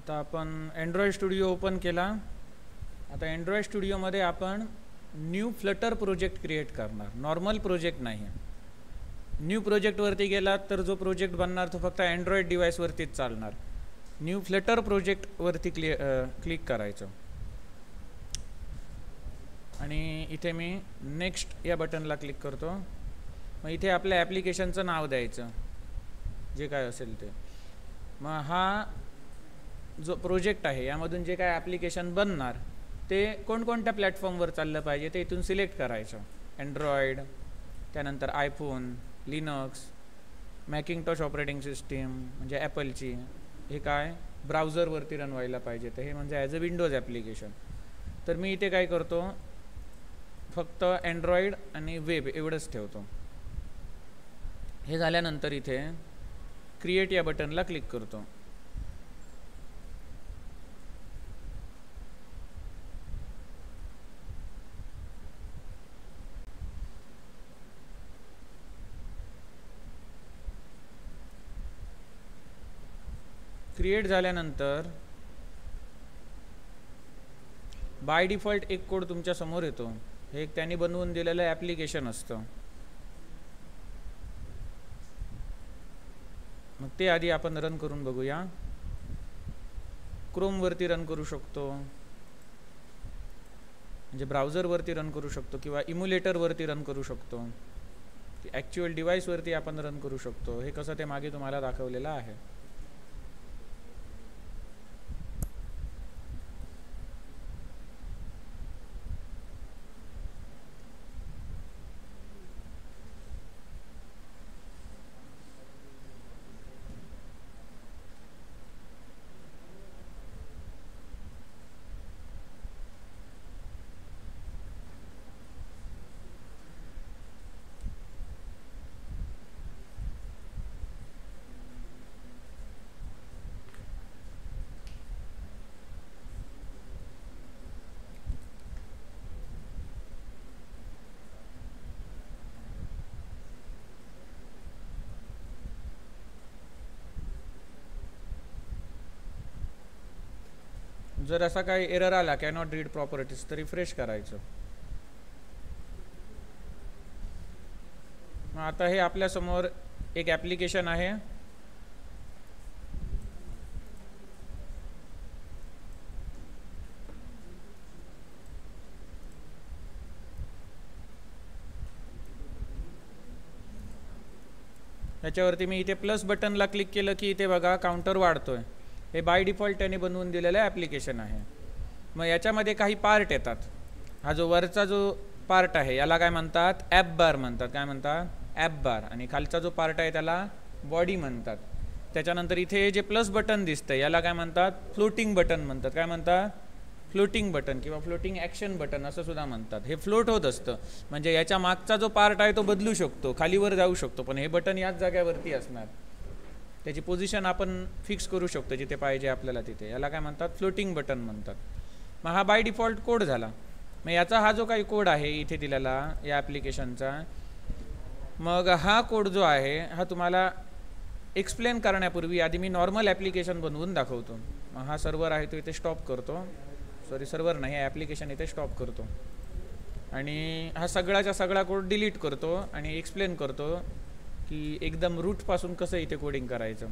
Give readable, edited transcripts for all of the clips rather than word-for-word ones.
आता आपण Android studio open केला. आता अँड्रॉइड स्टुडिओमध्ये आपण न्यू फ्लटर प्रोजेक्ट क्रिएट करणार, नॉर्मल प्रोजेक्ट नाही. न्यू प्रोजेक्टवरती गेलात तर जो प्रोजेक्ट बनणार तो फक्त अँड्रॉइड डिव्हाइसवरतीच चालणार. न्यू फ्लटर प्रोजेक्टवरती क्लिक करायचं आणि इथे मी नेक्स्ट या बटनला क्लिक करतो. मग इथे आपल्या ॲप्लिकेशनचं नाव द्यायचं जे काय असेल ते. मग हा जो प्रोजेक्ट आहे यामधून जे काय ॲप्लिकेशन बनणार ते कोणकोणत्या प्लॅटफॉर्मवर चाललं पाहिजे ते इथून सिलेक्ट करायचं. अँड्रॉइड, त्यानंतर आयफोन, लिनक्स, मॅकिंटॉश ऑपरेटिंग सिस्टीम म्हणजे ॲपलची, हे काय ब्राउझरवरती रन व्हायला पाहिजे तर हे म्हणजे ॲज अ विंडोज ॲप्लिकेशन. तर मी इथे काय करतो, फक्त अँड्रॉइड आणि वेब एवढंच ठेवतो. हे झाल्यानंतर इथे क्रिएट या बटनला क्लिक करतो. क्रिएट झाल्यानंतर बाय डिफॉल्ट एक कोड तुमच्या समोर येतो. हे एक त्यांनी बनवून दिलेलं ॲप्लिकेशन असतं. मग ते आधी आपण रन करून बघूया. क्रोमवरती रन करू शकतो, म्हणजे ब्राउझरवरती रन करू शकतो किंवा इम्युलेटरवरती रन करू शकतो. ॲक्च्युअल डिव्हाइसवरती आपण रन करू शकतो. हे कसं ते मागे तुम्हाला दाखवलेलं आहे. जर असा काही एरर आला कॅनॉट रीड प्रॉपर्टीज तर रिफ्रेश करायचं. मग आता हे आपल्या समोर एक ॲप्लिकेशन आहे. त्याच्यावरती मी इथे प्लस बटनला क्लिक केलं की इथे बघा काउंटर वाढतोय. हे बाय डिफॉल्ट त्यांनी बनवून दिलेलं ॲप्लिकेशन आहे. मग याच्यामध्ये काही पार्ट येतात. हा जो वरचा जो पार्ट आहे याला काय म्हणतात, ॲप बार म्हणतात. काय म्हणतात, ॲप बार. आणि खालचा जो पार्ट आहे त्याला बॉडी म्हणतात. त्याच्यानंतर इथे जे प्लस बटन दिसतं याला काय म्हणतात, फ्लोटिंग बटन म्हणतात. काय म्हणतात, फ्लोटिंग बटन किंवा फ्लोटिंग ॲक्शन बटन असं सुद्धा म्हणतात. हे फ्लोट होत असतं, म्हणजे याच्या मागचा जो पार्ट आहे तो बदलू शकतो, खालीवर जाऊ शकतो, पण हे बटन याच जागेवरती असणार. त्याची पोझिशन आपण फिक्स करू शकतो जिथे पाहिजे आपल्याला तिथे. याला काय म्हणतात, फ्लोटिंग बटन म्हणतात. मग हा बाय डिफॉल्ट कोड झाला. मग याचा हा जो काही कोड आहे इथे दिलेला या ॲप्लिकेशनचा, मग हा कोड जो आहे हा तुम्हाला एक्सप्लेन करण्यापूर्वी आधी मी नॉर्मल ॲप्लिकेशन बनवून दाखवतो. मग हा सर्व्हर आहे तो इथे स्टॉप करतो. सॉरी, सर्व्हर नाही, ॲप्लिकेशन इथे स्टॉप करतो आणि हा सगळाच्या सगळा कोड डिलीट करतो आणि एक्सप्लेन करतो की एकदम रूटपासून कसं इथे कोडिंग करायचं.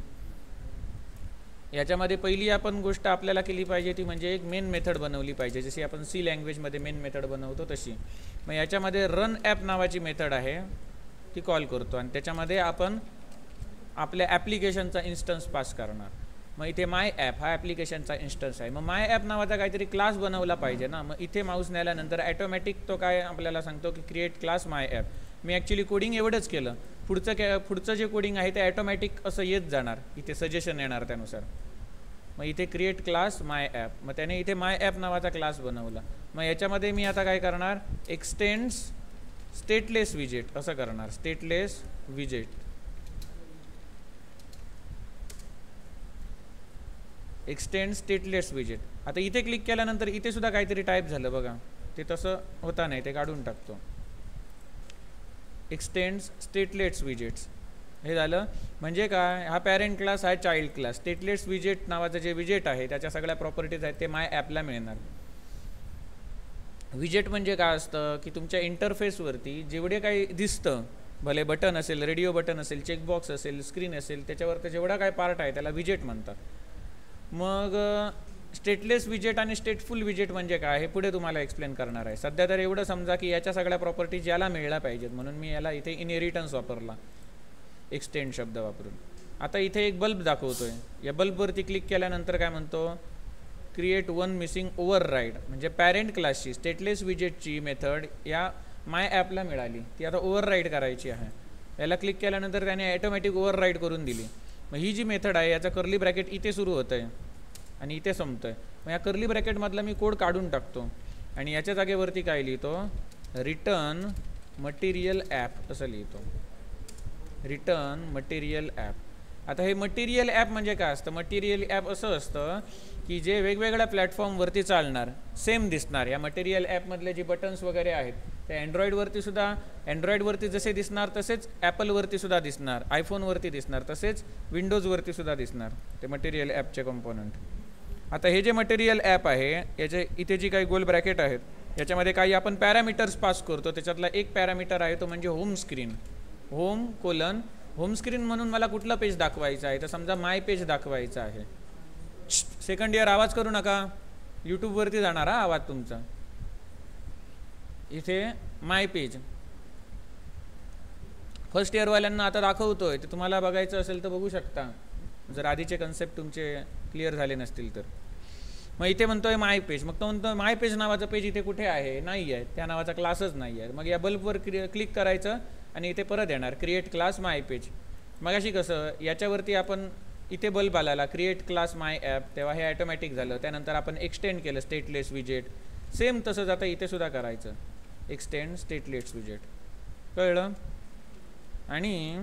याच्यामध्ये पहिली आपण गोष्ट आपल्याला केली पाहिजे ती म्हणजे एक मेन मेथड बनवली पाहिजे, जशी आपण सी लँग्वेजमध्ये मेन मेथड बनवतो तशी. मग याच्यामध्ये रन ॲप नावाची मेथड आहे ती कॉल करतो आणि त्याच्यामध्ये आपण आपल्या ॲप्लिकेशनचा इन्स्टन्स पास करणार. मग इथे माय ॲप हा ॲप्लिकेशनचा इन्स्टन्स आहे. मग माय ॲप नावाचा काहीतरी क्लास बनवला पाहिजे ना. मग इथे माऊस नेल्यानंतर ॲटोमॅटिक तो काय आपल्याला सांगतो की क्रिएट क्लास माय ॲप. मी ॲक्च्युली कोडिंग एवढंच केलं. पुढचं जे कोडिंग आहे ते ॲटोमॅटिक असं येत जाणार, इथे सजेशन येणार त्यानुसार. मग इथे क्रिएट क्लास माय ॲप. मग त्याने इथे माय ॲप नावाचा क्लास बनवला. मग याच्यामध्ये मी आता काय करणार, एक्सटेंड्स स्टेटलेस विजेट असं करणार. Stateless विजेट, extend stateless विजेट. आता इथे क्लिक केल्यानंतर इथे सुद्धा काहीतरी टाईप झालं बघा, ते तसं होता नाही, ते काढून टाकतो. एक्सटेंड्स स्टेटलेट्स विजेट्स हे झालं. म्हणजे काय, हा पॅरेंट क्लास, हा चाइल्ड क्लास. स्टेटलेस विजेट नावाचं जे विजेट आहे त्याच्या सगळ्या प्रॉपर्टीज आहेत ते माय ॲपला मिळणार. विजेट म्हणजे काय असतं की तुमच्या इंटरफेसवरती जेवढे काही दिसतं, भले बटन असेल, रेडिओ बटन असेल, चेकबॉक्स असेल, स्क्रीन असेल, त्याच्यावरती जेवढा काय पार्ट आहे त्याला विजेट म्हणतात. मग स्टेटलेस विजेट आणि स्टेटफुल विजेट म्हणजे काय हे पुढे तुम्हाला एक्सप्लेन करणार आहे. सध्या तर एवढं समजा की याच्या सगळ्या प्रॉपर्टीज याला मिळल्या पाहिजेत, म्हणून मी याला इथे इनहेरिटन्स वापरला, एक्सटेंड शब्द वापरून. आता इथे एक बल्ब दाखवतोय. या बल्बवरती क्लिक केल्यानंतर काय म्हणतो, क्रिएट वन मिसिंग ओव्हरराईड. म्हणजे पॅरेंट क्लासची स्टेटलेस विजेटची मेथड या माय ॲपला मिळाली, ती आता ओव्हरराईड करायची आहे. याला क्लिक केल्यानंतर त्याने ॲटोमॅटिक ओव्हरराईड करून दिली. मग ही जी मेथड आहे याचा कर्ली ब्रॅकेट इथे सुरू होतं आहे आणि इथे संपतं आहे. मग या कर्ली ब्रॅकेटमधला मी कोड काढून टाकतो आणि याच्या जागेवरती काय लिहितो, रिटर्न मटेरियल ॲप असं लिहितो. Return material app. आता हे मटेरियल ॲप म्हणजे काय असतं, मटेरियल ॲप असं असतं की जे वेगवेगळ्या प्लॅटफॉर्मवरती चालणार, सेम दिसणार. या मटेरियल ॲपमधले जे बटन्स वगैरे आहेत ते अँड्रॉईडवरती सुद्धा, अँड्रॉईडवरती जसे दिसणार तसेच ॲपलवरती सुद्धा दिसणार, आयफोनवरती दिसणार, तसेच विंडोजवरती सुद्धा दिसणार ते मटेरियल ॲपचे कॉम्पोनंट. आता हे जे मटेरियल ॲप आहे याचे इथे जी काही गोल ब्रॅकेट आहेत याच्यामध्ये काही आपण पॅरामीटर्स पास करतो. त्याच्यातला एक पॅरामीटर आहे तो म्हणजे होम स्क्रीन. होम स्क्रीन म्हणून मला कुठलं पेज दाखवायचं आहे, तर समजा माय पेज दाखवायचं आहे. सेकंड इयर आवाज करू नका, यूट्यूबवरती जाणार हा आवाज तुमचा. इथे माय पेज फर्स्ट इयरवाल्यांना आता दाखवतोय, ते तुम्हाला बघायचं असेल तर बघू शकता जर आधीचे कन्सेप्ट तुमचे क्लिअर झाले नसतील तर. मग इथे म्हणतोय माय पेज. मग तो म्हणतोय माय पेज नावाचं पेज इथे कुठे आहे, नाही आहे, त्या नावाचा क्लासच नाही आहे. मग या बल्बवर क्लिक करायचं आणि इथे परत येणार क्रिएट क्लास माय पेज. मग अशी कसं, याच्यावरती आपण इथे बल्ब आला क्रिएट क्लास माय ॲप, तेव्हा हे ॲटोमॅटिक झालं. त्यानंतर आपण एक्सटेंड केलं स्टेटलेस विजेट. सेम तसंच आता इथे सुद्धा करायचं, एक्सटेंड स्टेटलेस विजेट. कळलं. आणि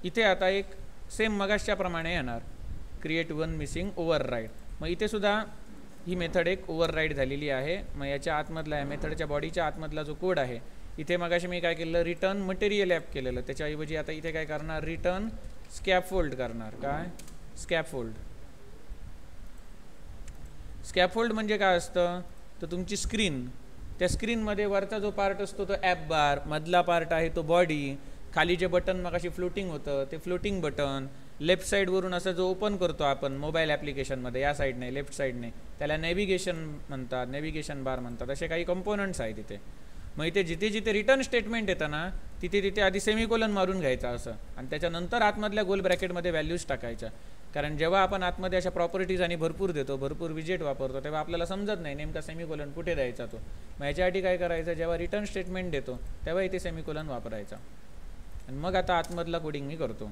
इथे आता एक सेम मगाशच्या प्रमाणे येणार, क्रिएट वन मिसिंग ओव्हरराईड. मग इथे सुद्धा ही मेथड एक ओव्हरराईड झालेली आहे. मग याच्या आतमधला आहे मेथडच्या बॉडीच्या आतमधला जो कोड आहे, इथे मगाशी मी काय केलं, रिटर्न मटेरियल ॲप केलेलं, त्याच्याऐवजी आता इथे काय करणार, रिटर्न स्कॅफोल्ड करणार. काय स्कॅफोल्ड. स्कॅफोल्ड म्हणजे काय असतं, तर तुमची स्क्रीन, त्या स्क्रीनमध्ये वरचा जो पार्ट असतो तो ॲप बार, मधला पार्ट आहे तो बॉडी, खाली जे बटन मगाशी फ्लोटिंग होतं ते फ्लोटिंग बटन, लेफ्ट साईडवरून असं जो ओपन करतो आपण मोबाईल ॲप्लिकेशनमध्ये, या साईडने लेफ्ट साईडने, त्याला नेव्हिगेशन म्हणतात, नेव्हिगेशन बार म्हणतात. असे काही कंपोनंट्स आहेत इथे. मग इथे जिथे जिथे रिटर्न स्टेटमेंट येतं ना तिथे तिथे आधी सेमिकोलन मारून घ्यायचा असं, आणि त्याच्यानंतर आतमधल्या गोल ब्रॅकेटमध्ये व्हॅल्यूज टाकायच्या. कारण जेव्हा आपण आतमध्ये अशा प्रॉपर्टीज आणि भरपूर देतो, भरपूर विजेट वापरतो, तेव्हा आपल्याला समजत नाही नेमका सेमिकोलन कुठे द्यायचा तो. मग याच्यासाठी काय करायचं, जेव्हा रिटर्न स्टेटमेंट देतो तेव्हा इथे सेमिकोलन वापरायचा. आणि मग आता आतमधला कोडिंग मी करतो.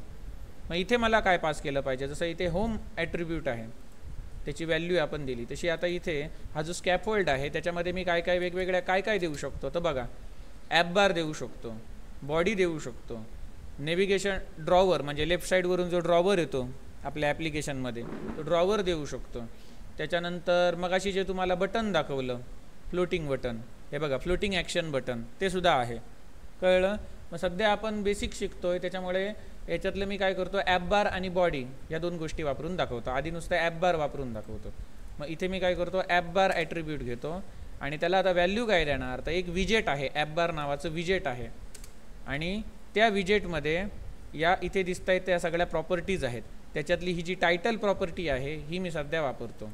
मग इथे मला काय पास केलं पाहिजे, जसं इथे होम ॲट्रिब्यूट आहे त्याची व्हॅल्यू आपण दिली, तशी आता इथे हा जो स्कॅफोल्ड आहे त्याच्यामध्ये मी काय काय वेगवेगळ्या काय काय देऊ शकतो, तर बघा ॲप बार देऊ शकतो, बॉडी देऊ शकतो, नेव्हिगेशन ड्रॉवर म्हणजे लेफ्ट साईडवरून जो ड्रॉवर येतो आपल्या ॲप्लिकेशनमध्ये तो ड्रॉवर देऊ शकतो. त्याच्यानंतर मगाशी जे तुम्हाला बटन दाखवलं फ्लोटिंग बटन, हे बघा फ्लोटिंग ॲक्शन बटन, ते सुद्धा आहे. कळलं. मग सध्या आपण बेसिक शिकतोय त्याच्यामुळे याच्यातलं मी काय करतो, ॲप बार आणि बॉडी या दोन गोष्टी वापरून दाखवतो. आधी नुसतं ॲप बार वापरून दाखवतो. मग इथे मी काय करतो, ॲप बार ॲट्रिब्यूट घेतो आणि त्याला आता व्हॅल्यू काय देणार, तर एक विजेट आहे, ॲप बार नावाचं विजेट आहे, आणि त्या विजेटमध्ये या इथे दिसत आहेत त्या सगळ्या प्रॉपर्टीज आहेत. त्याच्यातली ही जी टायटल प्रॉपर्टी आहे ही मी सध्या वापरतो.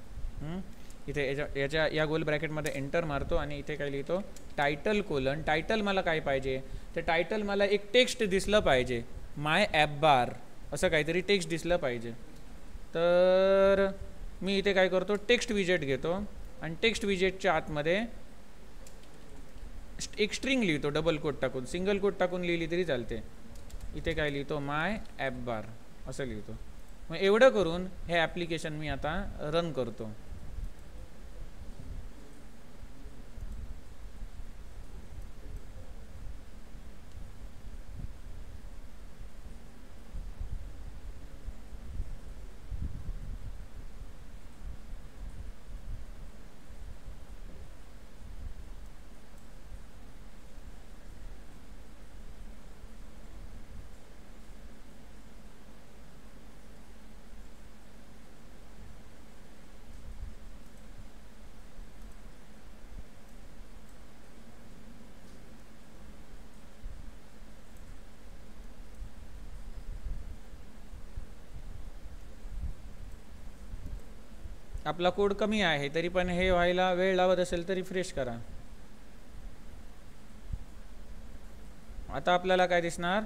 इथे याच्या या गोल ब्रॅकेटमध्ये एंटर मारतो आणि इथे काय लिहितो, टायटल कोलन. टायटल मला काय पाहिजे, तर टायटल मला एक टेक्स्ट दिसलं पाहिजे, माय ॲप बार असं काहीतरी टेक्स्ट दिसलं पाहिजे. तर मी इथे काय करतो, टेक्स्ट विजेट घेतो आणि टेक्स्ट विजेटच्या आतमध्ये एक स्ट्रिंग लिहितो डबल कोट टाकून, सिंगल कोट टाकून लिहिली तरी चालते. इथे काय लिहितो, माय ॲप बार असं लिहितो. मग एवढं करून हे ॲप्लिकेशन मी आता रन करतो. आपला कोड कमी आहे तरी पण हे व्हायला वेळ लावत असेल तर रिफ्रेश करा. आता आपल्याला काय दिसणार,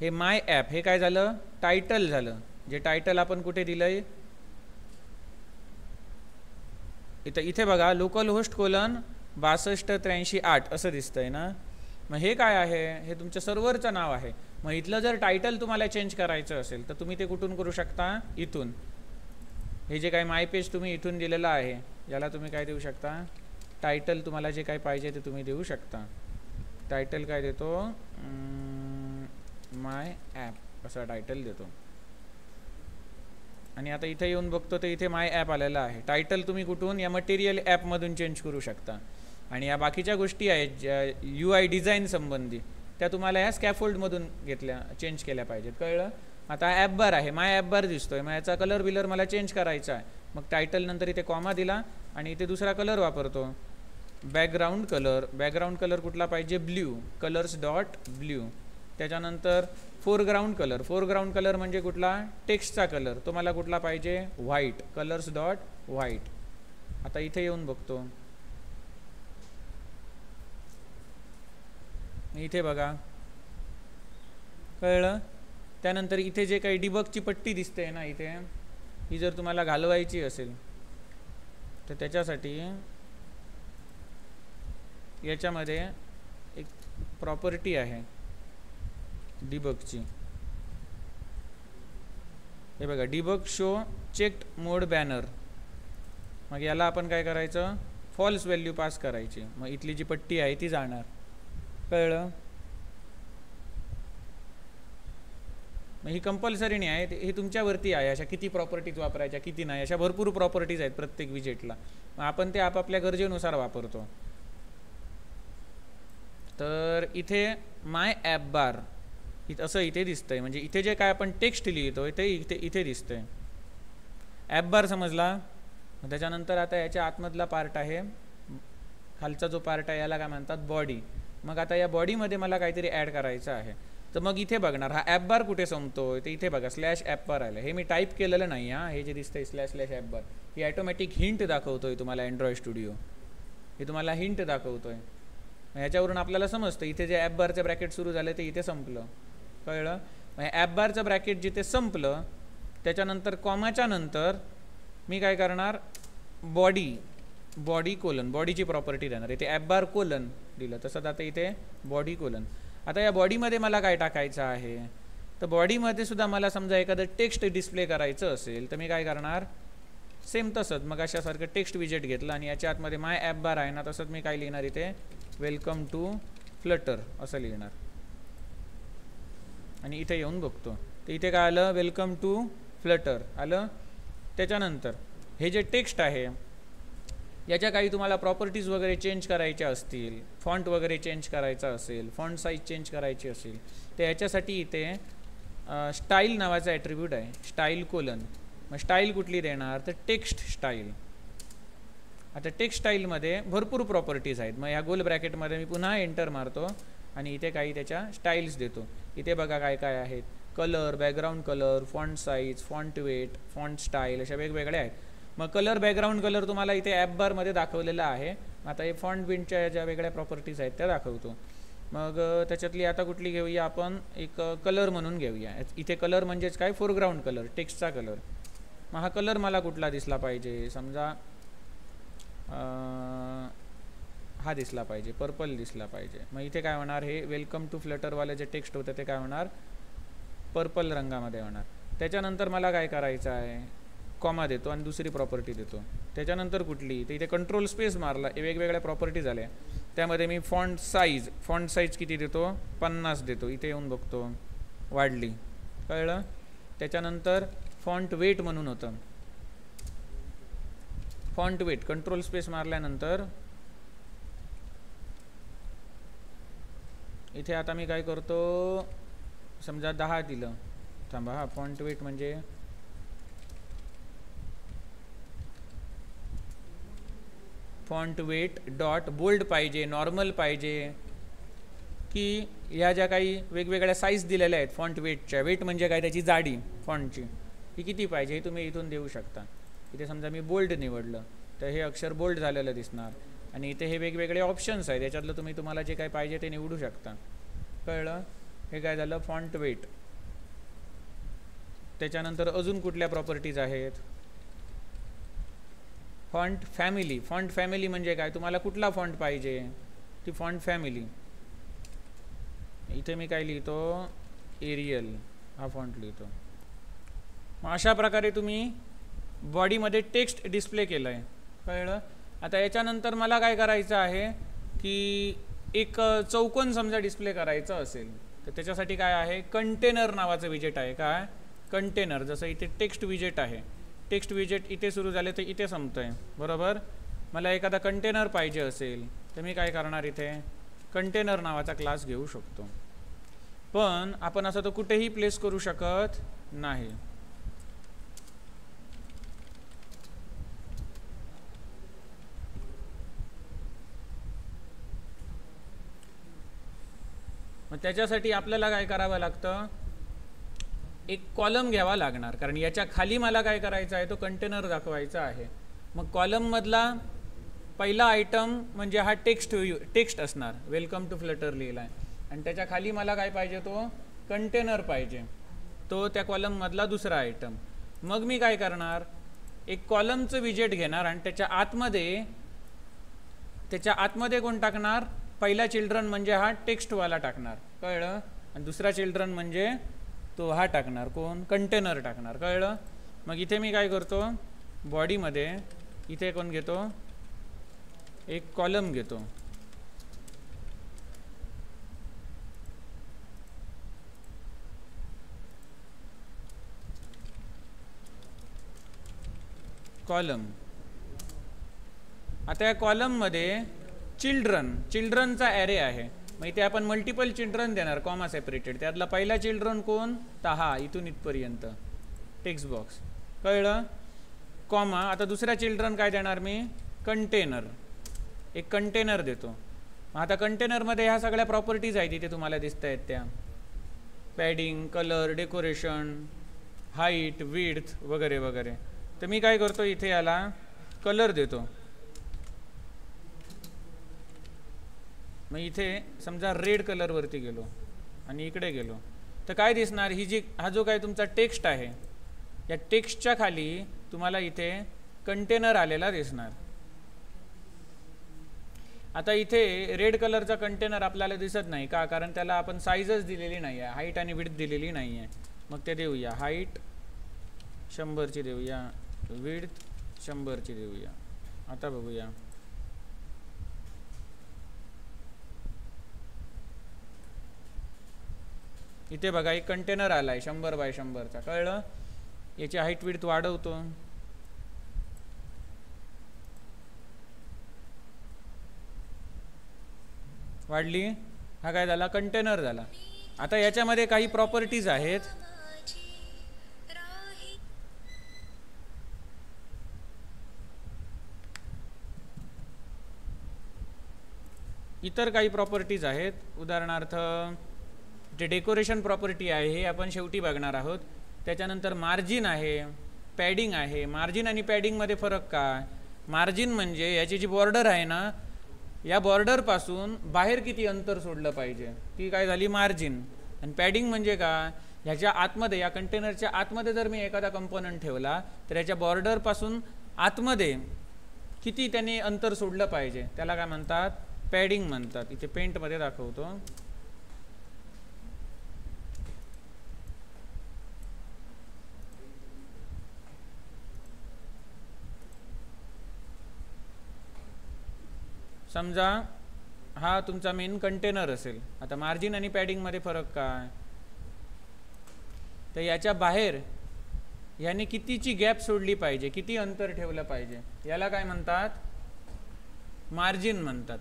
हे माय ॲप हे काय झालं, टायटल झालं. जे टायटल आपण कुठे दिलंय इथे बघा, लोकल होस्ट कोलन 6283 असं दिसतंय ना. मग हे काय आहे, हे तुमच्या सर्व्हरचं नाव आहे. मग इथलं जर टायटल तुम्हाला चेंज करायचं असेल तर तुम्ही ते कुठून करू शकता, इथून. हे जे काय माय पेज तुम्ही इथून दिलेलं आहे याला तुम्ही काय देऊ शकता, टायटल तुम्हाला जे काय पाहिजे ते तुम्ही देऊ शकता. टायटल काय देतो, माय ॲप असा टायटल देतो. आणि आता इथे येऊन बघतो तर इथे माय ॲप आलेला आहे. टायटल तुम्ही कुठून, या मटेरियल ॲपमधून चेंज करू शकता. आणि या बाकीच्या गोष्टी आहेत ज्या UI डिझाईन संबंधी त्या तुम्हाला या स्कॅफोल्डमधून चेंज केल्या पाहिजेत. कळलं. आता ॲप बार आहे, माय ॲप बार दिसतोय. मग याचा कलर बिलर मला चेंज करायचा आहे. मग टायटल नंतर इथे कॉमा दिला आणि इथे दुसरा कलर वापरतो, बॅकग्राऊंड कलर. बॅकग्राऊंड कलर कुठला पाहिजे, ब्ल्यू, कलर्स डॉट ब्ल्यू. त्याच्यानंतर फोरग्राऊंड कलर. फोरग्राऊंड कलर म्हणजे कुठला, टेक्स्टचा कलर. तो मला कुठला पाहिजे, व्हाईट, कलर्स डॉट व्हाईट. आता इथे येऊन बघतो, इथे बघा, कळलं. त्यानंतर इथे जे काही डिबगची पट्टी दिसते ना इथे, ही जर तुम्हाला घालवायची असेल तर त्याच्यासाठी याच्यामध्ये एक प्रॉपर्टी आहे डिबगची. हे बघा, डिबग शो चेक्ड मोड बॅनर. मग याला आपण काय करायचं, फॉल्स व्हॅल्यू पास करायची. मग इथली जी पट्टी आहे ती जाणार. कळलं. मग ही कंपल्सरी नाही आहे, हे तुमच्यावरती आहे. अशा किती प्रॉपर्टीज वापरायच्या किती नाही, अशा भरपूर प्रॉपर्टीज आहेत प्रत्येक विजेटला. मग आपण ते आपापल्या गरजेनुसार वापरतो. तर इथे माय ॲप बार असं इथे दिसतंय. म्हणजे इथे जे काय आपण टेक्स्ट लिहितो ते इथे दिसतंय. ॲप बार समजला. त्याच्यानंतर आता याच्या आतमधला पार्ट आहे, खालचा जो पार्ट आहे याला काय म्हणतात, बॉडी. मग आता या बॉडीमध्ये मला काहीतरी ॲड करायचं आहे. तर मग इथे बघणार हा ॲप बार कुठे संपतोय, तर इथे बघा स्लॅश ॲप बार आलं. हे मी टाईप केलेलं नाही हां, हे जे दिसतंय स्लॅश ॲप बार, ही ॲटोमॅटिक हिंट दाखवतोय तुम्हाला. अँड्रॉइड स्टुडिओ हे तुम्हाला हिंट दाखवतोय. ह्याच्यावरून आपल्याला समजतं इथे जे ॲप बारचं ब्रॅकेट सुरू झालं ते इथे संपलं. कळलं. मग ॲप बारचं ब्रॅकेट जिथे संपलं त्याच्यानंतर कॉमाच्या नंतर मी काय करणार, बॉडी कोलन, बॉडीची प्रॉपर्टी देणार. इथे ॲप बार कोलन दिलं तसंच आता इथे बॉडी कोलन. आता या बॉडीमध्ये मला काय टाकायचं आहे, तर बॉडीमध्ये सुद्धा मला समजा एखादं टेक्स्ट डिस्प्ले करायचं असेल तर मी काय करणार, सेम तसंच मग अशासारखं टेक्स्ट विजेट घेतलं आणि याच्या आतमध्ये माय ॲप बार आहे ना, तसंच मी काय लिहिणार इथे, वेलकम टू फ्लटर असं लिहिणार. आणि इथे येऊन बघतो तर इथे काय आलं, वेलकम टू फ्लटर आलं. त्याच्यानंतर हे जे टेक्स्ट आहे याच्या काही तुम्हाला प्रॉपर्टीज वगैरे चेंज करायच्या असतील, फॉन्ट वगैरे चेंज करायचा असेल, फॉन्ट साईज चेंज करायची असेल, तर याच्यासाठी इथे स्टाईल नावाचा ॲट्रिब्यूट आहे, स्टाईल कोलन. मग स्टाईल कुठली देणार, तर टेक्स्ट स्टाईल. आता टेक्स्ट स्टाईलमध्ये भरपूर प्रॉपर्टीज आहेत. मग ह्या गोल ब्रॅकेटमध्ये मी पुन्हा एंटर मारतो आणि इथे काही त्याच्या स्टाईल्स देतो. इथे बघा काय काय आहेत, colour, background colour, font size, font weight, font style अशा वेगवेगळ्या आहेत. मग कलर, बॅकग्राऊंड कलर तुम्हाला इथे ॲप बारमध्ये दाखवलेला आहे. आता हे फॉन्ट बिंटच्या ज्या वेगळ्या प्रॉपर्टीज आहेत त्या दाखवतो. मग त्याच्यातली आता कुठली घेऊया आपण, एक कलर म्हणून घेऊया. इथे कलर म्हणजेच काय, फोरग्राऊंड कलर, टेक्स्टचा कलर. मग हा कलर मला कुठला दिसला पाहिजे, समजा हा दिसला पाहिजे, पर्पल दिसला पाहिजे. मग इथे काय होणार, हे वेलकम टू फ्लटरवाले जे टेक्स्ट होतं ते काय होणार, पर्पल रंगामध्ये होणार. त्याच्यानंतर मला काय करायचं आहे, कॉमा देतो आणि दुसरी प्रॉपर्टी देतो. त्याच्यानंतर कुठली, तर इथे कंट्रोल स्पेस मारला, वेगवेगळ्या प्रॉपर्टी झाल्या. त्यामध्ये मी फॉन्ट साईज किती देतो, 50 देतो. इथे येऊन बघतो वाढली. कळलं. त्याच्यानंतर फॉन्ट वेट म्हणून होतं, फॉन्ट वेट कंट्रोल स्पेस मारल्यानंतर इथे आता मी काय करतो, समजा 10 दिलं. थांबा, हा फॉन्ट वेट म्हणजे फॉन्ट वेट डॉट बोल्ड पाहिजे, नॉर्मल पाहिजे, की ह्या ज्या काही वेगवेगळ्या साईज दिलेल्या आहेत फॉन्ट वेटच्या, वेट म्हणजे काय, त्याची जाडी फॉन्टची, ही किती पाहिजे हे तुम्ही इथून देऊ शकता. इथे समजा मी बोल्ड निवडलं तर हे अक्षर बोल्ड झालेलं दिसणार आणि इथे हे वेगवेगळे ऑप्शन्स आहेत, याच्यातलं तुम्हाला जे काय पाहिजे ते निवडू शकता. कळलं? हे काय झालं फॉन्ट वेट. त्याच्यानंतर अजून कुठल्या प्रॉपर्टीज आहेत? Font family. फॉन्ट फॅमिली म्हणजे काय, तुम्हाला कुठला फॉन्ट पाहिजे ती फॉन्ट फॅमिली. इथे मी काय लिहितो, एरियल हा फॉन्ट लिहितो. मग अशा प्रकारे तुम्ही बॉडीमध्ये टेक्स्ट डिस्प्ले केलं आहे. कळलं? आता याच्यानंतर मला काय करायचं आहे की एक चौकोन समजा डिस्प्ले करायचं असेल तर त्याच्यासाठी काय आहे, कंटेनर नावाचं विजेट आहे. काय कंटेनर, जसं इथे टेक्स्ट विजेट आहे, टेक्स्ट विजेट इथे सुरू झाले तर इथे संपतं आहे, बरोबर. मला एखादा कंटेनर पाहिजे असेल तर मी काय करणार, इथे कंटेनर नावाचा क्लास घेऊ शकतो. पण आपण असं तर कुठेही प्लेस करू शकत नाही. मग त्याच्यासाठी आपल्याला काय करावं लागतं, एक कॉलम घ्यावा लागणार, कारण याच्या खाली मला काय करायचं आहे, तो कंटेनर दाखवायचा आहे. मग कॉलममधला पहिला आयटम म्हणजे हा टेक्स्ट असणार, वेलकम टू फ्लटर लिहिला आहे, आणि त्याच्या खाली मला काय पाहिजे, तो कंटेनर पाहिजे, तो त्या कॉलममधला दुसरा आयटम. मग मी काय करणार, एक कॉलमचं विजेट घेणार आणि त्याच्या आतमध्ये कोण टाकणार, पहिला चिल्ड्रन म्हणजे हा टेक्स्टवाला टाकणार. कळलं? आणि दुसरा चिल्ड्रन म्हणजे तो हा टाकणार, कोण, कंटेनर टाकणार. कळलं? मग इथे मी काय करतो, बॉडीमध्ये इथे कोण घेतो, एक कॉलम घेतो. कॉलम. आता या कॉलममध्ये चिल्ड्रनचा ॲरे आहे. मग इथे आपण मल्टिपल चिल्ड्रन देणार, कॉमा सेपरेटेड. त्यातला पहिला चिल्ड्रन कोण, तर हा इथून इथपर्यंत टेक्स्ट बॉक्स. कळलं? कॉमा. आता दुसरा चिल्ड्रन काय देणार मी, कंटेनर. एक कंटेनर देतो. आता कंटेनरमध्ये ह्या सगळ्या प्रॉपर्टीज आहेत, इथे तुम्हाला दिसत आहेत त्या, padding, colour, decoration, height, width वगैरे वगैरे. तर मी काय करतो, इथे याला कलर देतो. मग इथे समजा रेड कलरवरती गेलो आणि इकडे गेलो तर काय दिसणार, हा जो काय तुमचा टेक्स्ट आहे, या टेक्स्टच्या खाली तुम्हाला इथे कंटेनर आलेला दिसणार. आता इथे रेड कलरचा कंटेनर आपल्याला दिसत नाही का, कारण त्याला आपण साईजच दिलेली नाही आहे, हाईट आणि विड्थ दिलेली नाही आहे. मग ते देऊया, हाईट 100ची देऊया, विड्थ 100ची देऊया. आता बघूया, इथे बघा एक कंटेनर आलाय 100 बाय 100चा. कळलं? याची हाईट विड्थ वाढवतो, वाढली, हा काय झाला, कंटेनर झाला. आता याच्यामध्ये काही प्रॉपर्टीज आहेत. इतर काही प्रॉपर्टीज आहेत, उदाहरणार्थ जे डेकोरेशन प्रॉपर्टी आहे हे आपण शेवटी बघणार आहोत. त्याच्यानंतर मार्जिन आहे, पॅडिंग आहे. मार्जिन आणि पॅडिंगमध्ये फरक काय, मार्जिन म्हणजे याची जी बॉर्डर आहे ना, या बॉर्डरपासून बाहेर किती अंतर सोडलं पाहिजे, ती काय झाली मार्जिन. आणि पॅडिंग म्हणजे काय, ह्याच्या आतमध्ये, या कंटेनरच्या आतमध्ये जर मी एखादा कंपोनंट ठेवला तर याच्या बॉर्डरपासून आतमध्ये किती त्याने अंतर सोडलं पाहिजे, त्याला काय म्हणतात, पॅडिंग म्हणतात. इथे पेंटमध्ये दाखवतो. समजा हा तुमचा मेन कंटेनर असेल. आता मार्जिन आणि पॅडिंगमध्ये फरक काय, तर याच्या बाहेर याने कितीची गॅप सोडली पाहिजे, किती अंतर ठेवलं पाहिजे, याला काय म्हणतात, मार्जिन म्हणतात.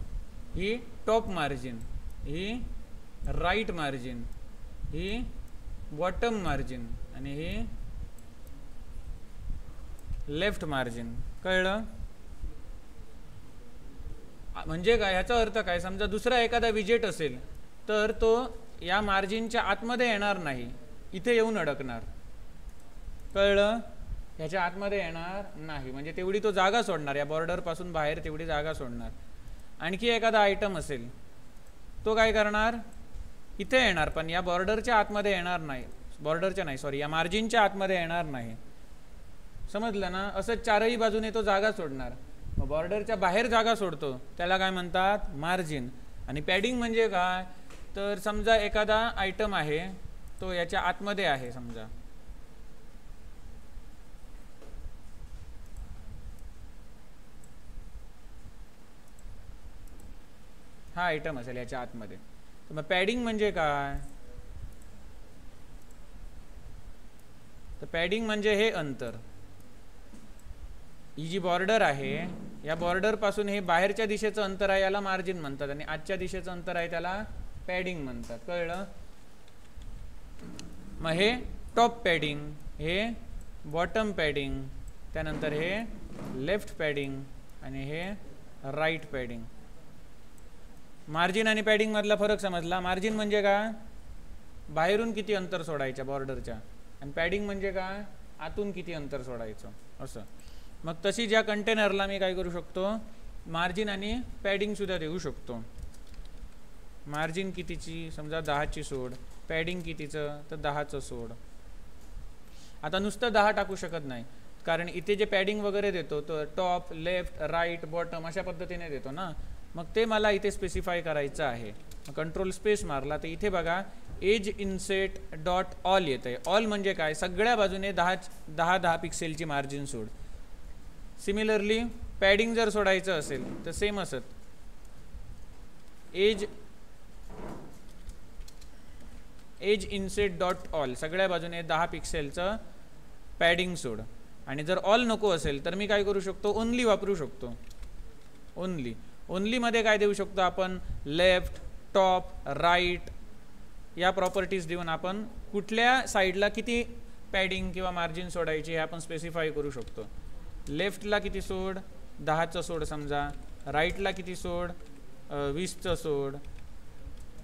ही टॉप मार्जिन, ही राईट मार्जिन, ही बॉटम मार्जिन आणि ही लेफ्ट मार्जिन. कळलं? म्हणजे काय, ह्याचा अर्थ काय, समजा दुसरा एखादा विजेट असेल तर तो या मार्जिनच्या आतमध्ये येणार नाही, इथे येऊन अडकणार. कळलं? ह्याच्या आतमध्ये येणार नाही, म्हणजे तेवढी तो जागा सोडणार, या बॉर्डरपासून बाहेर तेवढी जागा सोडणार. आणखी एखादा आयटम असेल तो काय करणार, इथे येणार पण या बॉर्डरच्या आतमध्ये येणार नाही, बॉर्डरच्या नाही सॉरी या मार्जिनच्या आतमध्ये येणार नाही. समजलं ना? असंच चारही बाजूने तो जागा सोडणार. मग बॉर्डरच्या बाहेर जागा सोडतो त्याला काय म्हणतात, मार्जिन. आणि पॅडिंग म्हणजे काय, तर समजा एखादा आयटम आहे तो याच्या आतमध्ये आहे, समजा हा आयटम असेल याच्या आतमध्ये, तर मग पॅडिंग म्हणजे काय, तर पॅडिंग म्हणजे हे अंतर, ही जी बॉर्डर आहे या बॉर्डर पासून हे बाहेरच्या दिशेचं अंतर आहे याला मार्जिन म्हणतात, आणि आजच्या दिशेचं अंतर आहे त्याला पॅडिंग म्हणतात. कळलं? मग हे टॉप पॅडिंग, हे बॉटम पॅडिंग, त्यानंतर हे लेफ्ट पॅडिंग आणि हे राईट पॅडिंग. मार्जिन आणि पॅडिंग मधला फरक समजला? मार्जिन म्हणजे काय, बाहेरून किती अंतर सोडायचं बॉर्डरच्या, आणि पॅडिंग म्हणजे काय, आतून किती अंतर सोडायचं असं. मग तशी ज्या कंटेनरला मी काय करू शकतो, मार्जिन आणि पॅडिंग सुद्धा देऊ शकतो. मार्जिन कितीची, समजा 10ची सोड, पॅडिंग कितीचं, तर 10चं सोड. आता नुसतं 10 टाकू शकत नाही, कारण इथे जे पॅडिंग वगैरे देतो तो टॉप, लेफ्ट, राईट, बॉटम अशा पद्धतीने देतो ना, मग ते मला इथे स्पेसिफाय करायचं आहे. कंट्रोल स्पेस मारला तर इथे बघा एज इन्सेट डॉट ऑल येतं आहे. ऑल म्हणजे काय, सगळ्या बाजूने 10 पिक्सेलची मार्जिन सोड. सिमिलरली पॅडिंग जर सोडायचं असेल तर सेम असत, एज इन्सेट डॉट ऑल, सगळ्या बाजूने 10 पिक्सेलचं पॅडिंग सोड. आणि जर ऑल नको असेल तर मी काय करू शकतो, ओनली वापरू शकतो. ओनली मध्ये काय देऊ शकतो आपण, लेफ्ट, टॉप, राईट या प्रॉपर्टीज देऊन आपण कुठल्या साईडला किती पॅडिंग किंवा मार्जिन सोडायची हे आपण स्पेसिफाय करू शकतो. लेफ्टला किती सोड, 10चं सोड समजा, राईटला किती सोड, 20चं सोड.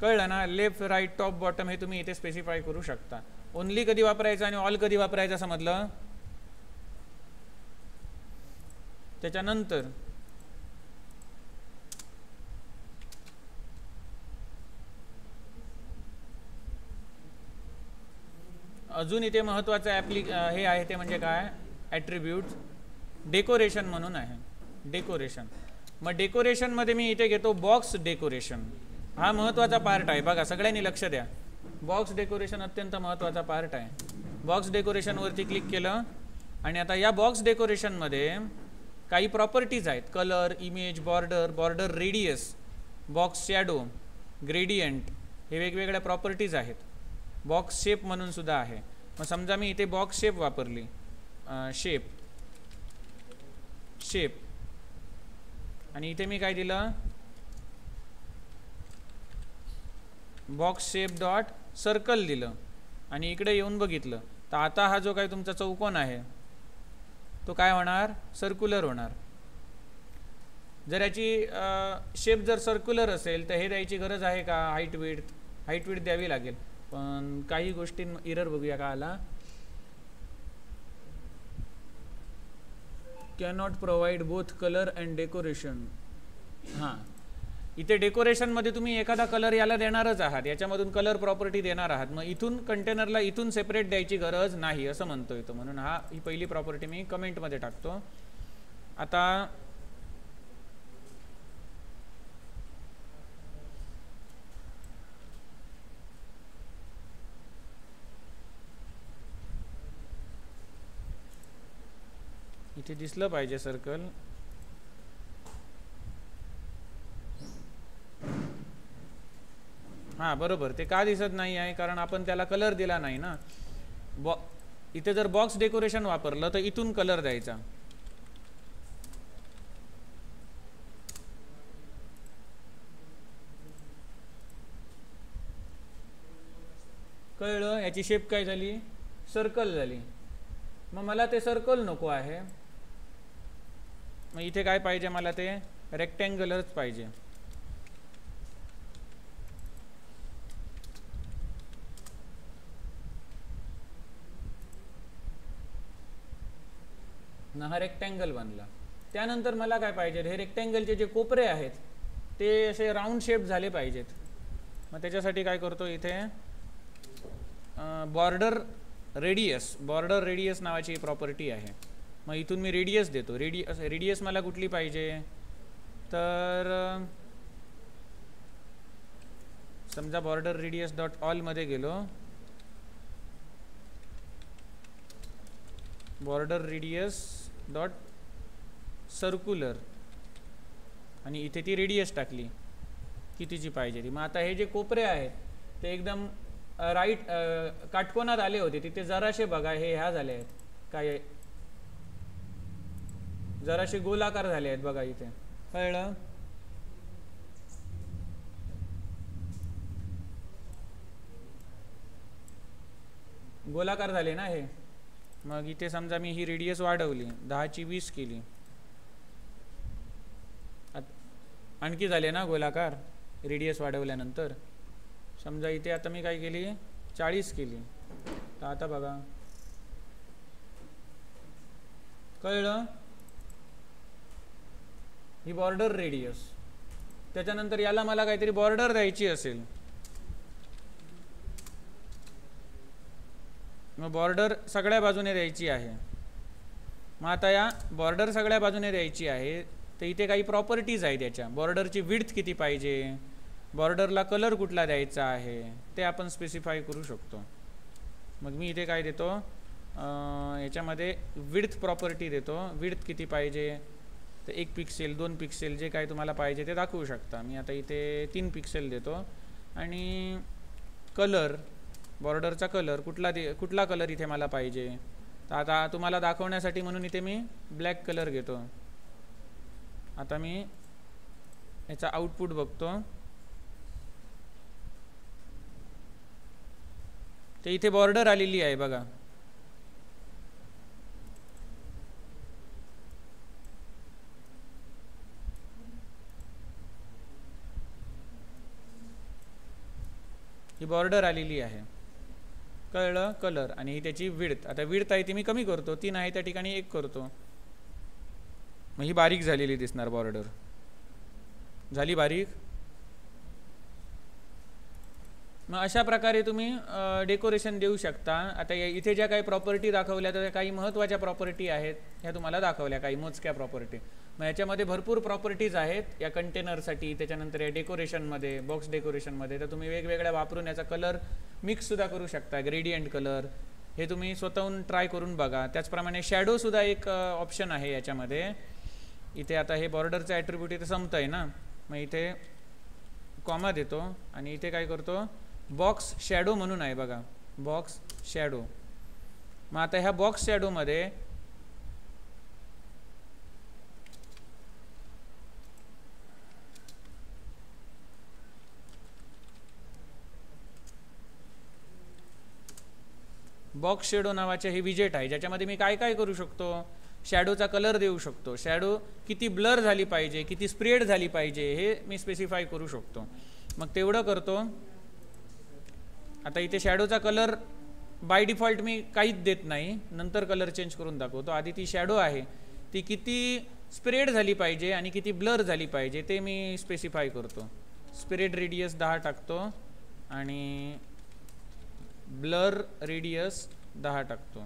कळलं ना? लेफ्ट, राईट, टॉप, बॉटम हे तुम्ही इथे स्पेसिफाय करू शकता. ओनली कधी वापरायचं आणि ऑल कधी वापरायचं समजलं? त्याच्यानंतर अजून इथे महत्त्वाचं हे आहे ते म्हणजे काय, ॲट्रिब्यूट्स डेकोरेशन म्हणून आहे. डेकोरेशन, मग डेकोरेशनमध्ये मी इथे घेतो बॉक्स डेकोरेशन. हा महत्त्वाचा पार्ट आहे बघा, सगळ्यांनी लक्ष द्या. बॉक्स डेकोरेशन अत्यंत महत्त्वाचा पार्ट आहे. बॉक्स डेकोरेशनवरती क्लिक केलं आणि आता या बॉक्स डेकोरेशनमध्ये काही प्रॉपर्टीज आहेत, colour, image, border radius, box shadow, gradient, हे वेगवेगळ्या प्रॉपर्टीज आहेत. बॉक्स शेप म्हणून सुद्धा आहे. मग समजा मी इथे बॉक्स शेप वापरली, शेप आणि इथे मी काय दिलं, बॉक्स शेप डॉट सर्कल दिलं आणि इकडे येऊन बघितलं तर आता हा जो काही तुमचा चौकोन आहे तो काय होणार, सर्क्युलर होणार. जर याची शेप जर सर्क्युलर असेल तर हे द्यायची गरज आहे का, हाईट विड्थ द्यावी लागेल. पण काही गोष्टी एरर बघूया का आला, cannot provide both colour and decoration. हां, इथे डेकोरेशनमध्ये तुम्ही एखादा कलर याला देणारच आहात, याच्यामधून कलर प्रॉपर्टी देणार आहात, मग इथून कंटेनरला इथून सेपरेट द्यायची गरज नाही असं म्हणतोय तो. म्हणून ही पहिली प्रॉपर्टी मी कमेंटमध्ये टाकतो. आता इथे दिसलं पाहिजे सर्कल. हां बरोबर, ते का दिसत नाही आहे, कारण आपण त्याला कलर दिला नाही ना. इथे जर बॉक्स डेकोरेशन वापरलं तर इथून कलर द्यायचा. कळलं? याची शेप काय झाली, सर्कल झाली. मग मला ते सर्कल नको आहे, मग इथे काय पाहिजे, मला ते रेक्टँगलच पाहिजे. हा रेक्टँगल बनला. त्यानंतर मला काय पाहिजे, हे रेक्टँगलचे जे कोपरे आहेत ते असे राऊंड शेप झाले पाहिजेत. मग त्याच्यासाठी काय करतो, इथे बॉर्डर रेडियस नावाची प्रॉपर्टी आहे. मग इथून मी रेडियस देतो. रेडियस मला कुठली पाहिजे, तर समजा बॉर्डर रेडियस डॉट ऑल मध्ये गेलो, बॉर्डर रेडियस डॉट सर्क्युलर, आणि इथे ती रेडियस टाकली कितीची पाहिजे ती. मग आता हे जे कोपरे आहेत ते एकदम राईट काटकोनात आले होते, तिथे जराशे बघा हे ह्या झाले आहेत, काय जराशे गोलाकार झाले आहेत बघा, इथे कळलं. गोलाकार झाले ना हे. मग इथे समजा मी ही रेडियस वाढवली, 10ची 20 केली, आणखी झाले ना गोलाकार रेडियस वाढवल्यानंतर. समजा इथे आता मी काय केली, 40 केली, तर आता बघा कळलं, ही बॉर्डर रेडियस. त्याच्यानंतर याला मला काहीतरी बॉर्डर द्यायची असेल, मग बॉर्डर सगळ्या बाजूने द्यायची आहे. मग आता या बॉर्डर सगळ्या बाजूने द्यायची आहे, तर इथे काही प्रॉपर्टीज आहेत याच्या. बॉर्डरची विड्थ किती पाहिजे, बॉर्डरला कलर कुठला द्यायचा आहे ते आपण स्पेसिफाय करू शकतो. मग मी इथे काय देतो, याच्यामध्ये विड्थ प्रॉपर्टी देतो. विड्थ किती पाहिजे, तर 1 पिक्सेल 2 पिक्सेल जे काय तुम्हाला पाहिजे ते दाखवू शकता. मी आता इथे 3 पिक्सेल देतो. आणि कलर, बॉर्डरचा कलर कुठला कलर इथे मला पाहिजे, तर आता तुम्हाला दाखवण्यासाठी म्हणून इथे मी ब्लॅक कलर घेतो. आता मी याचा आउटपुट बघतो, ते इथे बॉर्डर आलेली आहे बघा. ही बॉर्डर आलेली आहे, कळलं. कलर आणि ही त्याची विड्थ. आता विड्थ आहे ती मी कमी करतो, 3 आहे त्या ठिकाणी 1 करतो. मग ही बारीक झालेली दिसणार, बॉर्डर झाली बारीक. मग अशा प्रकारे तुम्ही डेकोरेशन देऊ शकता. आता इथे ज्या काही प्रॉपर्टी दाखवल्या तर काही महत्त्वाच्या प्रॉपर्टी आहेत, ह्या तुम्हाला दाखवल्या काही मोजक्या प्रॉपर्टी. मग याच्यामध्ये भरपूर प्रॉपर्टीज आहेत या कंटेनरसाठी. त्याच्यानंतर या डेकोरेशनमध्ये, बॉक्स डेकोरेशनमध्ये, तर तुम्ही वेगवेगळ्या वापरून याचा कलर मिक्ससुद्धा करू शकता. ग्रेडियंट कलर हे तुम्ही स्वतःहून ट्राय करून बघा. त्याचप्रमाणे शॅडोसुद्धा एक ऑप्शन आहे याच्यामध्ये. इथे आता हे बॉर्डरचं ॲट्रिब्यूट इथे संपतं आहे ना, मग इथे कॉमा देतो आणि इथे काय करतो, बॉक्स शॅडो म्हणून आहे बघा, बॉक्स शॅडो. मग आता ह्या बॉक्स शॅडोमध्ये बॉक्स शॅडो नावाचे हे विजेट आहे, ज्याच्यामध्ये मी काय काय करू शकतो, शॅडोचा कलर देऊ शकतो, शॅडो किती ब्लर झाली पाहिजे, किती स्प्रेड झाली पाहिजे हे मी स्पेसिफाय करू शकतो. मग तेवढं करतो. आता इथे शॅडोचा कलर बाय डिफॉल्ट मी काहीच देत नाही, नंतर कलर चेंज करून दाखवतो. आधी ती शॅडो आहे ती किती स्प्रेड झाली पाहिजे आणि किती ब्लर झाली पाहिजे ते मी स्पेसिफाय करतो. स्प्रेड रेडियस 10 टाकतो आणि ब्लर रेडियस 10 टाकतो.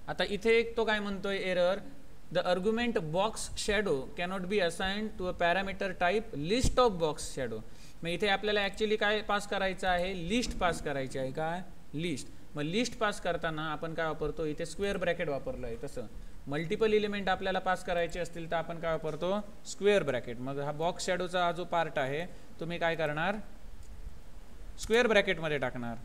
आता इथे एक तो काय म्हणतोय error, the argument box shadow cannot be assigned to a parameter type list of box shadow. मग इथे आपल्याला ॲक्च्युली काय पास करायचं आहे, लिस्ट पास करायची आहे. काय लिस्ट. मग लिस्ट पास करताना आपण काय वापरतो, इथे स्क्वेअर ब्रॅकेट वापरलं आहे. तसं मल्टिपल एलिमेंट आपल्याला पास करायचे असतील तर आपण काय वापरतो, स्क्वेअर ब्रॅकेट. मग हा बॉक्स शॅडोचा हा जो पार्ट आहे तुम्ही काय करणार, स्क्वेअर ब्रॅकेटमध्ये टाकणार.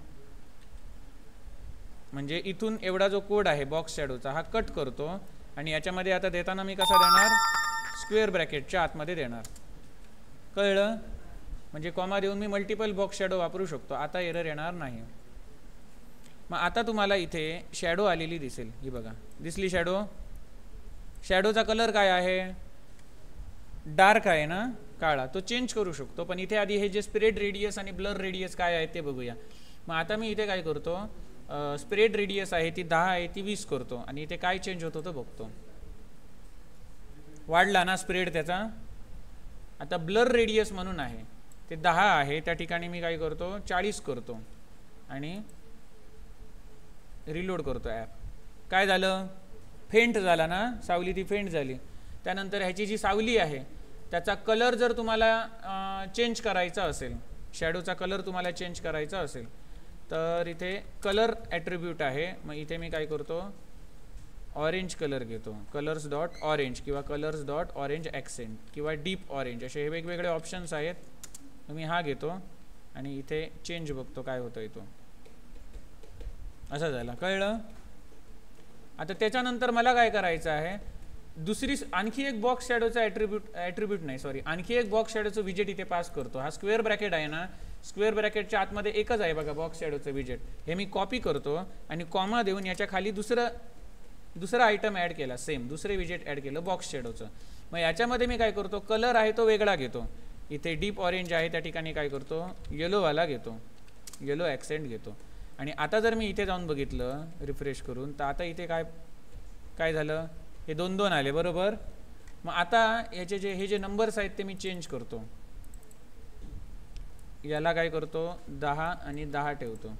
म्हणजे इथून एवढा जो कोड आहे बॉक्स शॅडोचा हा कट करतो आणि याच्यामध्ये आता देताना मी कसा देणार, स्क्वेअर ब्रॅकेटच्या आतमध्ये देणार. कळलं. म्हणजे कॉमा देऊन मी मल्टिपल बॉक्स शॅडो वापरू शकतो. आता एरर येणार नाही. मग आता तुम्हाला इथे शॅडो आलेली दिसेल. ही बघा, दिसली शॅडो. शॅडोचा कलर काय आहे, डार्क आहे ना. काळा तो चेंज करू शकतो, पण इथे आधी हे जे स्प्रेड रेडियस आणि ब्लर रेडियस काय आहे ते बघूया. मग आता मी इथे काय करतो, स्प्रेड रेडियस आहे ती 10 आहे ती 20 करतो आणि इथे काय चेंज होतो तो बघतो. वाढला ना स्प्रेड त्याचा. आता ब्लर रेडियस म्हणून आहे ते 10 आहे, त्या ठिकाणी मी काय करतो 40 करतो आणि रिलोड करतो ॲप. काय झालं, फेंट झाला ना, सावली ती फेंट झाली. त्यानंतर ह्याची जी सावली आहे त्याचा कलर जर तुम्हाला चेंज करायचा असेल, शॅडोचा कलर तुम्हाला चेंज करायचा असेल तर इथे कलर ॲट्रिब्यूट आहे. मग इथे मी काय करतो ऑरेंज कलर घेतो, कलर्स डॉट ऑरेंज किंवा कलर्स डॉट ऑरेंज ॲक्सेंट किंवा डीप ऑरेंज असे हे वेगवेगळे ऑप्शन्स आहेत. मी हा घेतो आणि इथे चेंज बघतो काय होतं तो. असं झालं, कळलं. आता त्याच्यानंतर मला काय करायचं आहे, आणखी एक बॉक्स शॅडोचा आणखी एक बॉक्स शॅडोचं विजेट इथे पास करतो. हा स्क्वेअर ब्रॅकेट आहे ना, स्क्वेअर ब्रॅकेटच्या आतमध्ये एकच आहे बघा बॉक्स शॅडोचं विजेट. हे मी कॉपी करतो आणि कॉमा देऊन याच्या खाली दुसरा आयटम ॲड केला, सेम दुसरे विजेट ॲड केलं बॉक्स शॅडोचं. मग याच्यामध्ये मी काय करतो, कलर आहे तो वेगळा घेतो. इथे डीप ऑरेंज आहे त्या ठिकाणी काय करतो येलोवाला घेतो, येलो ॲक्सेंट घेतो. आणि आता जर मी इथे जाऊन बघितलं रिफ्रेश करून तर आता इथे काय झालं, हे 2-2 आले बरोबर. मग आता याचे हे जे नंबर्स आहेत ते मी चेंज करतो. याला काय करतो 10 आणि 10 ठेवतो.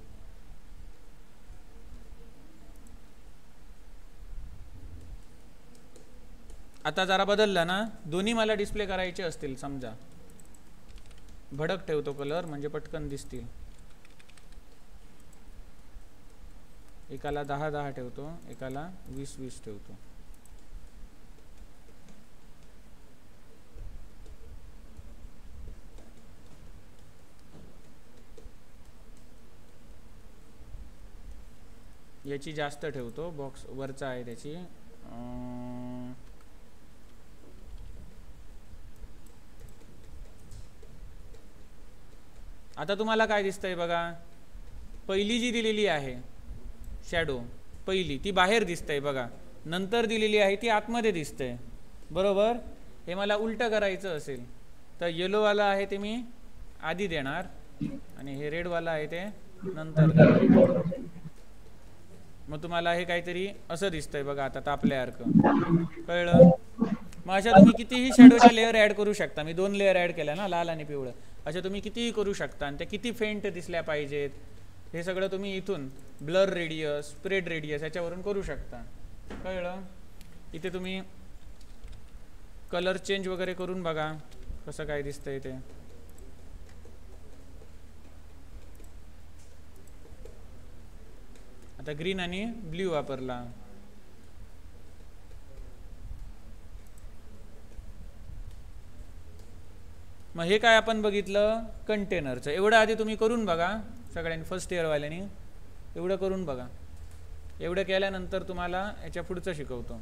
आता जरा बदलला ना, दोन्ही मला डिस्प्ले करायचे असतील समजा, भडक ठेवतो कलर म्हणजे पटकन दिसतील. एकाला 10-10 ठेवतो, एकाला 20-20 ठेवतो. याची जास्त ठेवतो, बॉक्स वरचा आहे त्याची आता तुम्हाला काय दिसतंय बघा, पहिली जी दिलेली आहे शॅडो पहिली ती बाहेर दिसतंय बघा, नंतर दिलेली आहे ती आतमध्ये दिसतंय बरोबर. हे मला उलटं करायचं असेल तर येलोवाला आहे ते मी आधी देणार आणि हे रेडवाला आहे ते नंतर देणार. मग तुम्हाला हे काहीतरी असं दिसतंय बघा आता तापल्यासारखं, कळलं. मग अशा तुम्ही कितीही शॅडोच्या लेअर ॲड करू शकता. मी 2 लेअर ॲड केल्या ना, लाल आणि पिवळं. अशा तुम्ही कितीही करू शकता आणि त्या किती फेंट दिसल्या पाहिजेत हे सगळं तुम्ही इथून ब्लर रेडियस, स्प्रेड रेडियस याच्यावरून करू शकता, कळलं. इथे तुम्ही कलर चेंज वगैरे करून बघा कसं काय दिसतंय ते. आता ग्रीन आणि ब्ल्यू वापरला. मग हे काय आपण बघितलं कंटेनरचं. एवढं आधी तुम्ही करून बघा सगळ्यांनी, फर्स्ट इयरवाल्यांनी एवढं करून बघा. एवढं केल्यानंतर तुम्हाला याच्या पुढचं शिकवतो.